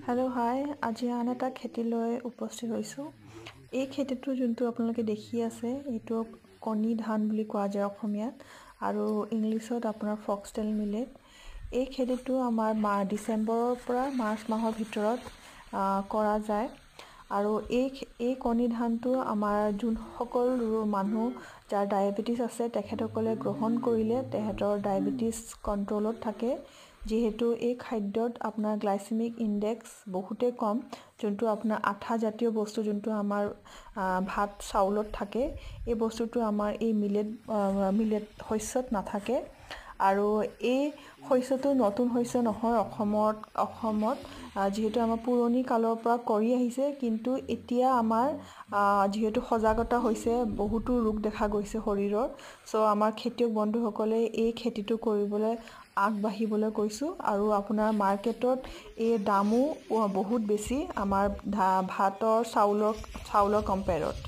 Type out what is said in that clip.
hello hi আজি আন এটা খেতি লৈ উপস্থিত হৈছো এই খেতিটো যোনটো আপোনালোকে দেখি আছে এটো কণী ধান বুলি কোৱা যায় অসমীয়াত আৰু ইংলিছত আপোনাৰ ফক্সটেল মিলেট এই খেতিটো আমাৰ ডিসেম্বৰৰ পৰা মাৰ্চ মাহৰ ভিতৰত কৰা যায় আৰু এই কণী ধানটো আমাৰ যোন সকল মানুহ যাৰ ডায়াবেটিস আছে তেখেতসকলে গ্ৰহণ কৰিলে তেহেতৰ ডায়াবেটিস কন্ট্ৰোলত থাকে যেহেতু এই খাদ্যত আপোনাৰ গ্লাইসেমিক ইনডেক্স বহুতে কম যোনটো আপোনাৰ আঠা জাতীয় বস্তু যোনটো আমাৰ ভাত চাউলত থাকে এই বস্তুটো আমাৰ এই মিলেট শস্যত নাথাকে আৰু এই শস্যটো নতুন শস্য নহয় অসমত যেহেতু আমাৰ পুৰণি কালৰ পৰা কৰি আহিছে কিন্তু এতিয়া আমাৰ যেহেতু সজাগতা হৈছে বহুতো ৰোগ দেখা গৈছে শৰীৰৰ সো আমাৰ খেতিয়ক বন্ধুসকলে এই খেতিটো কৰিবলৈ আগবাঢ়িবলৈ কৈছো আৰু আপোনাৰ মাৰ্কেটত এই দামো বহুত বেছি আমাৰ ভাতৰ চাউলৰ কম্পেয়াৰত